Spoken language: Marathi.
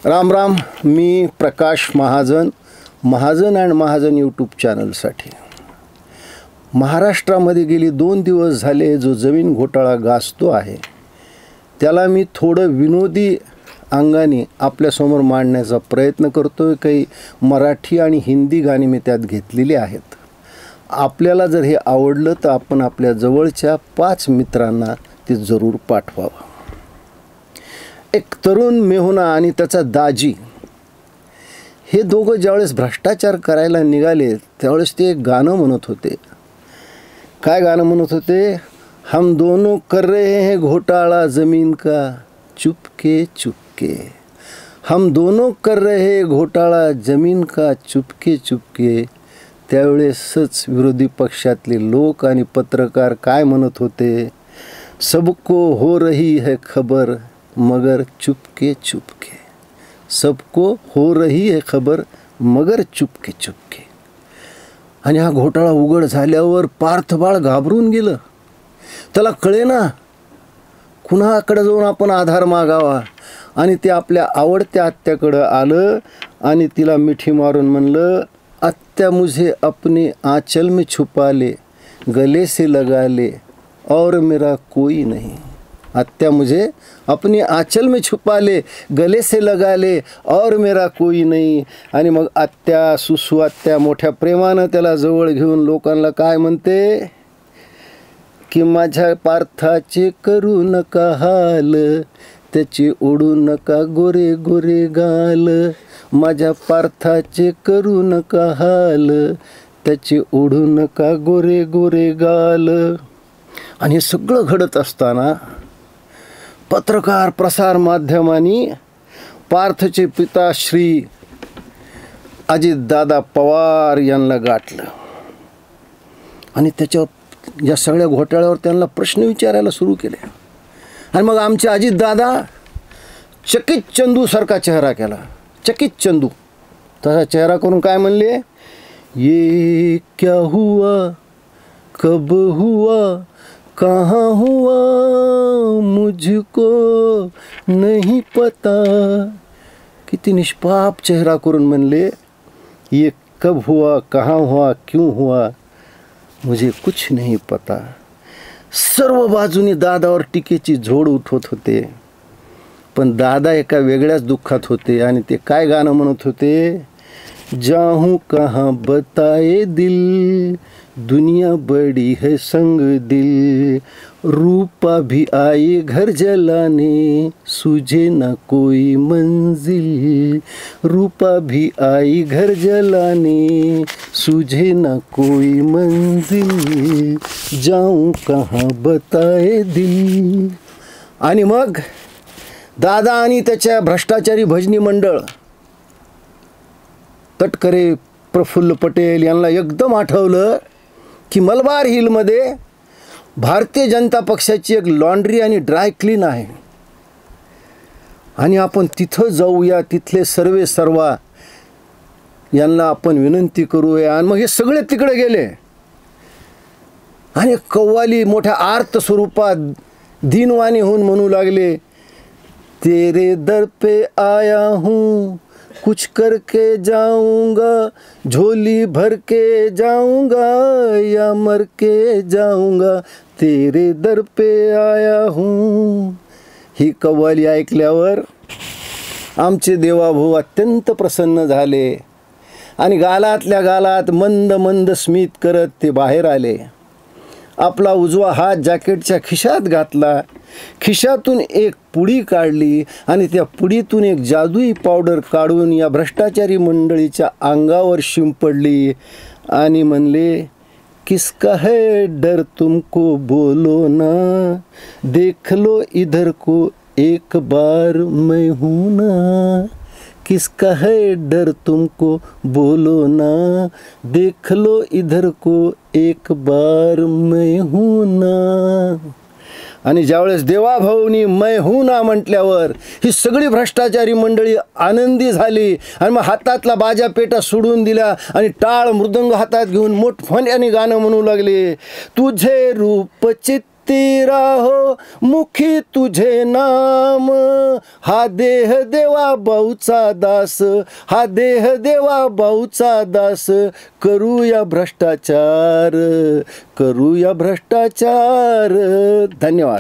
राम राम. मी प्रकाश महाजन, महाजन अँड महाजन यूट्यूब चॅनलसाठी. महाराष्ट्रामध्ये गेली 2 दिवस झाले जो जमीन घोटाळा गाजतो आहे त्याला मी थोडं विनोदी अंगाने आपल्यासमोर मांडण्याचा प्रयत्न करतोय. काही मराठी आणि हिंदी गाणी मी त्यात घेतलेली आहेत. आपल्याला जर हे आवडलं तर आपण आपल्या जवळच्या 5 मित्रांना ते जरूर पाठवावं. एक तरुण मेहुणा आणि त्याचा दाजी हे दोघं ज्यावेळेस भ्रष्टाचार करायला निघाले त्यावेळेस ते एक गाणं म्हणत होते. काय गाणं म्हणत होते? हम दोनों कर रहे हैं घोटाळा जमीन का चुपके चुपके. हम दोनों कर रहे हैं घोटाळा जमीन का चुपके चुपके. त्यावेळेसच विरोधी पक्षातले लोक आणि पत्रकार काय म्हणत होते? सबको हो रही है खबर मगर चुपके चुपके. सबको हो रही है खबर मगर चुपके चुपके. आणि हा घोटाळा उघड झाल्यावर पार्थबाळ घाबरून गेलं. त्याला कळेना कुणाकडे जाऊन आपण आधार मागावा. आणि ते आपल्या आवडत्या आत्याकडं आलं आणि तिला मिठी मारून म्हणलं, आत्या मुझे अपने आंचल में छुपा ले, गले से लगा ले और मेरा कोई नहीं. आत्या मुझे अपने आंचल में छुपा ले, गले से लगा ले और मेरा कोई नहीं. आणि मग आत्या सुसू आत्या मोठ्या प्रेमानं त्याला जवळ घेऊन लोकांना काय म्हणते की माझ्या पार्थाचे करू नका हाल, त्याचे ओढू नका गोरे गोरे गाल. माझ्या पार्थाचे करू नका हाल, त्याचे ओढू नका गोरे गोरे गाल. आणि हे सगळं घडत असताना पत्रकार प्रसार माध्यमांनी पार्थचे पिता श्री अजितदादा पवार यांना गाठलं आणि त्याच्यावर या सगळ्या घोटाळ्यावर त्यांना प्रश्न विचारायला सुरू केले. आणि मग आमचे अजितदादा चकित चंदूसारखा चेहरा केला. चकित चंदू तसा चेहरा करून काय म्हणले? ये क्या हुआ, कब हुआ, कहाँ हुआ, मुझको नहीं पता. किती निष्पाप चेहरा करून म्हणले, ये कब हुआ, कहाँ हुआ, क्यों हुआ, मुझे कुछ नहीं पता. सर्व बाजूनी दादावर टीकेची झोड उठवत होते. पण दादा एका वेगळ्याच दुःखात होते. आणि ते काय गाणं म्हणत होते? जाहूं कहाँ बताए दिल, दुनिया बड़ी है संग दिल, रूपा भी आई घर जलाने, सूझे न कोई मंजिल. रूपा भी आई घर जलाने, सूझे न कोई मंजिल, जाऊं कहाँ बताए दिल. आणि मग दादा आणि त्याच्या भ्रष्टाचारी भजनी मंडळ तटकरे प्रफुल्ल पटेल यांना एकदम आठवलं की मलबार हिलमध्ये भारतीय जनता पक्षाची एक लॉन्ड्री आणि ड्राय क्लीन आहे आणि आपण तिथं जाऊया. तिथले सर्वे सर्वा यांना आपण विनंती करूया. आणि मग हे सगळे तिकडे गेले आणि कव्वाली मोठ्या आर्त स्वरूपात दिनवाणी होऊन म्हणू लागले, तेरे दर पे आया हूँ, कुछ करके जाऊंगा, झोली भर के जाऊंगा या मर के जाऊंगा, तेरे दर पे आया हूँ. ही कव्वाली ऐकल्यावर आमचे देवाभाऊ अत्यंत प्रसन्न झाले आणि गालातल्या गालात मंद मंद स्मित करत ते बाहेर आले. आपला उजवा हात जॅकेटच्या खिशात घातला, खिशातून एक पुडी काढली आणि त्या पुडीतून एक जादुई पावडर काढून या भ्रष्टाचारी मंडळीच्या अंगावर शिंपडली आणि म्हणले, किसका है डर तुमको बोलो ना, देख लो इधर को एक बार मैं हूँ ना. किसका है डर तुमको बोलो ना, देख लो इधर को एक बार मैं हूँ ना. आणि ज्यावेळेस देवाभाऊनी मै हूँ ना म्हटल्यावर ही सगळी भ्रष्टाचारी मंडळी आनंदी झाली आणि मग हातातला बाजा पेटा सोडून दिला आणि टाळ मृदंग हातात घेऊन मोठमोठ्याने गाणं म्हणू लागले. तुझे रूप चित्त भक्ती राहो मुखी तुझे नाम, हा देह देवा भाऊचा दास, हा देह देवा भाऊचा दास, करूया भ्रष्टाचार, करूया भ्रष्टाचार. धन्यवाद.